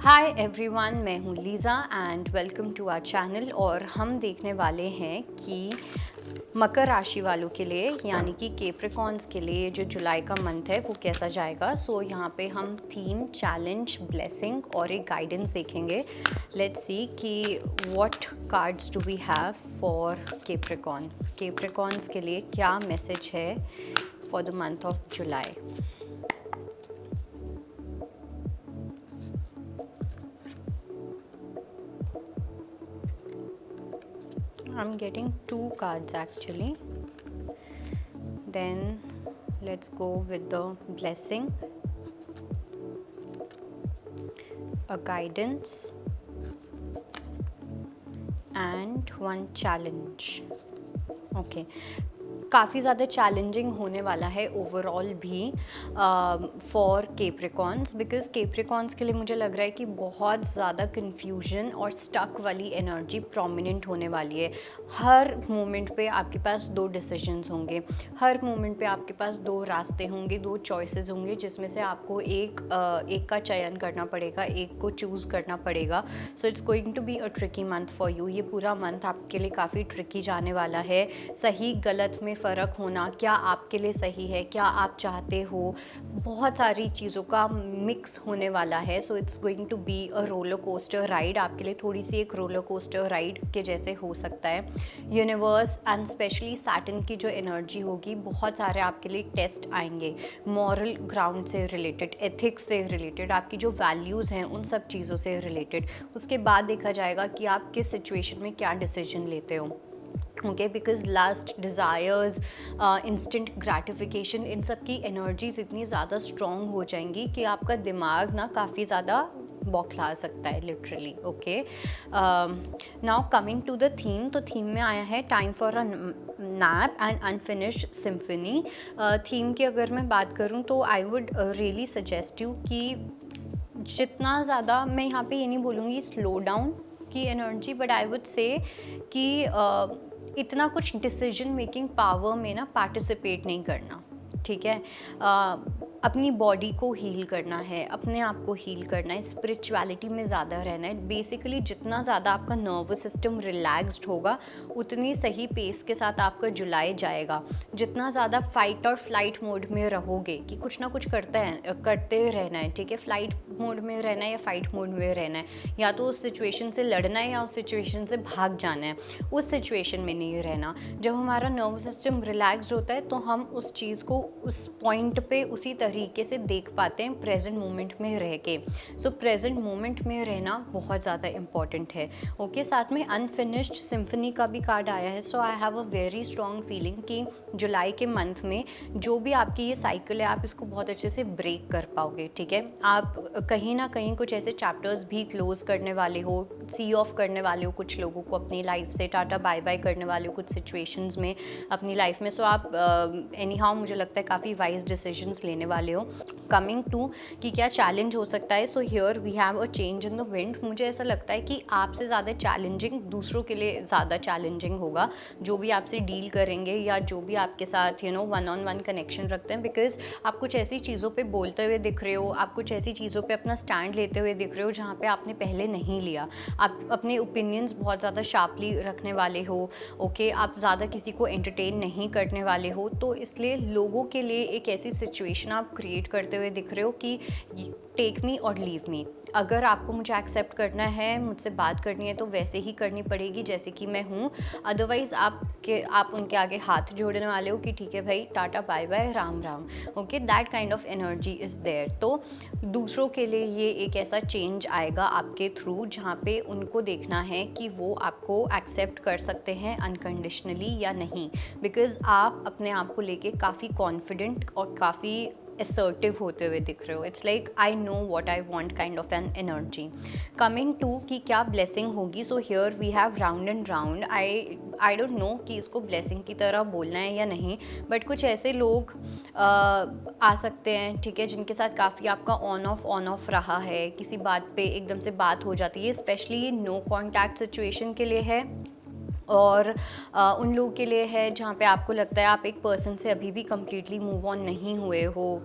हाय everyone, मैं हूँ Lisa and welcome to our channel. और हम देखने वाले हैं कि मकर राशि वालों के लिए यानी कि कैप्रिकॉर्न्स के लिए जो जुलाई का मंथ है वो कैसा जाएगा। सो यहाँ पे हम थीम, चैलेंज, ब्लेसिंग और एक गाइडेंस देखेंगे। लेट्स सी कि what cards do we have for Capricorns के लिए क्या मैसेज है for the month of July. I'm getting two cards actually. Then let's go with the blessing, a guidance, and one challenge. Okay. काफ़ी ज़्यादा challenging होने वाला है overall भी फॉर कैप्रिकॉर्न्स, बिकॉज कैप्रिकॉर्न्स के लिए मुझे लग रहा है कि बहुत ज़्यादा कन्फ्यूजन और स्टक वाली एनर्जी प्रोमिनेंट होने वाली है। हर मोमेंट पे आपके पास दो डिसीजंस होंगे, हर मोमेंट पे आपके पास दो रास्ते होंगे, दो चॉइसेस होंगे, जिसमें से आपको एक का चयन करना पड़ेगा, एक को चूज़ करना पड़ेगा। So it's going to be a tricky month for you. ये पूरा मंथ आपके लिए काफ़ी ट्रिकी जाने वाला है। सही गलत में फ़र्क होना, क्या आपके लिए सही है, क्या आप चाहते हो, बहुत सारी चीज़ों का मिक्स होने वाला है। So it's going to be a roller coaster ride. आपके लिए थोड़ी सी एक रोलर कोस्टर राइड के जैसे हो सकता है। यूनिवर्स एंड स्पेशली सैटर्न की जो एनर्जी होगी, बहुत सारे आपके लिए टेस्ट आएंगे, मॉरल ग्राउंड से रिलेटेड, एथिक्स से रिलेटेड, आपकी जो वैल्यूज़ हैं उन सब चीज़ों से रिलेटेड। उसके बाद देखा जाएगा कि आप किस सिचुएशन में क्या डिसीजन लेते हो। Okay, because last desires, instant gratification, इन सब की एनर्जीज इतनी ज़्यादा स्ट्रॉन्ग हो जाएंगी कि आपका दिमाग ना काफ़ी ज़्यादा बौखला सकता है literally. Okay, now coming to the theme, तो थीम में आया है time for a nap and unfinished symphony. Theme की अगर मैं बात करूँ तो I would really suggest you कि जितना ज़्यादा, मैं यहाँ पे ये नहीं बोलूँगी स्लो डाउन की energy, but I would say कि इतना कुछ डिसीजन मेकिंग पावर में ना पार्टिसिपेट नहीं करना, ठीक है। अपनी बॉडी को हील करना है, अपने आप को हील करना है, स्पिरिचुअलिटी में ज़्यादा रहना है। बेसिकली जितना ज़्यादा आपका नर्वस सिस्टम रिलैक्स्ड होगा, उतनी सही पेस के साथ आपका जुलाई जाएगा। जितना ज़्यादा फाइट और फ्लाइट मोड में रहोगे कि कुछ ना कुछ करते रहना है, ठीक है, फ्लाइट मोड में रहना है या फाइट मोड में रहना है, या तो उस सिचुएशन से लड़ना है या उस सिचुएशन से भाग जाना है, उस सिचुएशन में नहीं रहना। जब हमारा नर्वस सिस्टम रिलैक्स्ड होता है तो हम उस चीज़ को उस पॉइंट पे उसी तरीके से देख पाते हैं, प्रेजेंट मोमेंट में रह के। सो प्रेजेंट मोमेंट में रहना बहुत ज़्यादा इम्पॉर्टेंट है। ओके, साथ में अनफिनिश्ड सिम्फनी का भी कार्ड आया है। So I have a very strong feeling कि जुलाई के मंथ में जो भी आपकी ये साइकिल है, आप इसको बहुत अच्छे से ब्रेक कर पाओगे, ठीक है। आप कहीं ना कहीं कुछ ऐसे चैप्टर्स भी क्लोज करने वाले हो, सी ऑफ करने वाले हो कुछ लोगों को अपनी लाइफ से, टाटा बाय बाय करने वाले हो कुछ सिचुएशंस में अपनी लाइफ में। सो आप एनी हाउ मुझे लगता है काफ़ी वाइज डिसीजंस लेने वाले हो। कमिंग टू कि क्या चैलेंज हो सकता है, so here we have a change in the wind. मुझे ऐसा लगता है कि आपसे ज़्यादा चैलेंजिंग दूसरों के लिए ज़्यादा चैलेंजिंग होगा, जो भी आपसे डील करेंगे या जो भी आपके साथ वन ऑन वन कनेक्शन रखते हैं। बिकॉज आप कुछ ऐसी चीज़ों पे बोलते हुए दिख रहे हो, आप कुछ ऐसी चीज़ों पे अपना स्टैंड लेते हुए दिख रहे हो जहाँ पे आपने पहले नहीं लिया। आप अपने ओपिनियंस बहुत ज़्यादा शार्पली रखने वाले हो। ओके, आप ज़्यादा किसी को एंटरटेन नहीं करने वाले हो, तो इसलिए लोगों के लिए एक ऐसी सिचुएशन आप क्रिएट करते हुए दिख रहे हो कि टेक मी और लीव मी। अगर आपको मुझे एक्सेप्ट करना है, मुझसे बात करनी है, तो वैसे ही करनी पड़ेगी जैसे कि मैं हूँ। अदरवाइज़ आप उनके आगे हाथ जोड़ने वाले हो कि ठीक है भाई, tata bye bye, Ram Ram. Okay, that kind of energy is there. तो दूसरों के लिए ये एक ऐसा चेंज आएगा आपके थ्रू जहाँ पे उनको देखना है कि वो आपको एक्सेप्ट कर सकते हैं अनकंडीशनली या नहीं। बिकॉज आप अपने आप को लेके काफ़ी कॉन्फिडेंट और काफ़ी असर्टिव होते हुए दिख रहे हो। It's like I know what I want kind of an energy. Coming to कि क्या ब्लेसिंग होगी, so here we have round and round. I don't know कि इसको ब्लेसिंग की तरह बोलना है या नहीं, बट कुछ ऐसे लोग आ सकते हैं, ठीक है, जिनके साथ काफ़ी आपका ऑन ऑफ रहा है, किसी बात पे एकदम से बात हो जाती है। स्पेशली ये नो कॉन्टैक्ट सिचुएशन के लिए है, और उन लोगों के लिए है जहाँ पे आपको लगता है आप एक पर्सन से अभी भी कम्प्लीटली मूव ऑन नहीं हुए हो,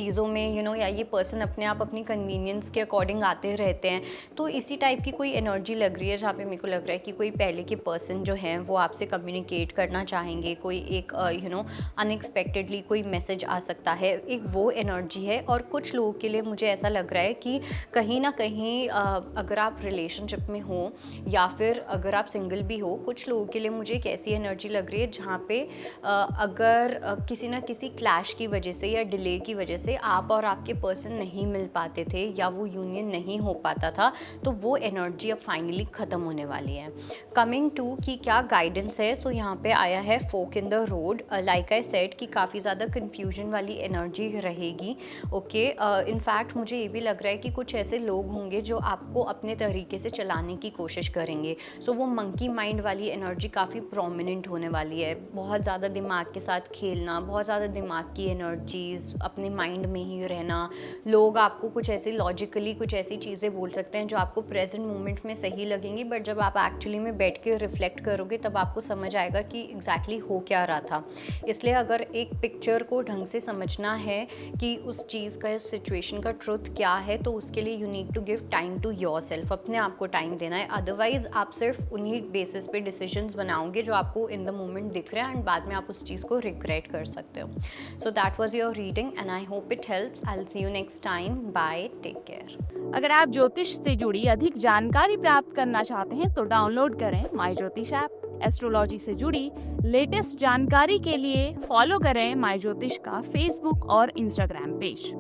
चीज़ों में या ये पर्सन अपने आप अपनी कन्वीनियंस के अकॉर्डिंग आते रहते हैं। तो इसी टाइप की कोई एनर्जी लग रही है जहाँ पे मेरे को लग रहा है कि कोई पहले के पर्सन जो हैं वो आपसे कम्युनिकेट करना चाहेंगे, कोई एक अनएक्सपेक्टेडली कोई मैसेज आ सकता है, एक वो एनर्जी है। और कुछ लोगों के लिए मुझे ऐसा लग रहा है कि कहीं ना कहीं अगर आप रिलेशनशिप में हो या फिर अगर आप सिंगल भी हो, कुछ लोगों के लिए मुझे एक ऐसी एनर्जी लग रही है जहाँ पे अगर किसी ना किसी क्लैश की वजह से या डिले की वजह से आप और आपके पर्सन नहीं मिल पाते थे या वो यूनियन नहीं हो पाता था, तो वो एनर्जी अब फाइनली ख़त्म होने वाली है। कमिंग टू कि क्या गाइडेंस है, सो यहाँ पे आया है fork in the road. Like I said कि काफ़ी ज़्यादा कन्फ्यूजन वाली एनर्जी रहेगी। ओके, इनफैक्ट मुझे ये भी लग रहा है कि कुछ ऐसे लोग होंगे जो आपको अपने तरीके से चलाने की कोशिश करेंगे। सो वो मंकी माइंड वाली एनर्जी काफ़ी प्रोमिनेंट होने वाली है। बहुत ज़्यादा दिमाग के साथ खेलना, बहुत ज़्यादा दिमाग की एनर्जीज़, अपने माइंड में ही रहना। लोग आपको कुछ ऐसे लॉजिकली कुछ ऐसी चीज़ें बोल सकते हैं जो आपको प्रेजेंट मोमेंट में सही लगेंगी, बट जब आप एक्चुअली में बैठ के रिफ्लेक्ट करोगे तब आपको समझ आएगा कि एग्जैक्टली हो क्या रहा था। इसलिए अगर एक पिक्चर को ढंग से समझना है कि उस चीज़ का, इस सिचुएशन का ट्रुथ क्या है, तो उसके लिए you need to give time to yourself. अपने आप को टाइम देना है। अदरवाइज आप सिर्फ उन्हीं बेसिस पे डिसीजंस बनाओगे जो आपको इन द मोमेंट दिख रहे हैं एंड बाद में आप उस चीज़ को रिग्रेट कर सकते हो। So that was your reading and I hope it helps. I will see you next time. Bye, take care. अगर आप ज्योतिष से जुड़ी अधिक जानकारी प्राप्त करना चाहते हैं तो डाउनलोड करें माई ज्योतिष ऐप। एस्ट्रोलॉजी से जुड़ी लेटेस्ट जानकारी के लिए फॉलो करें माई ज्योतिष का फेसबुक और इंस्टाग्राम पेज।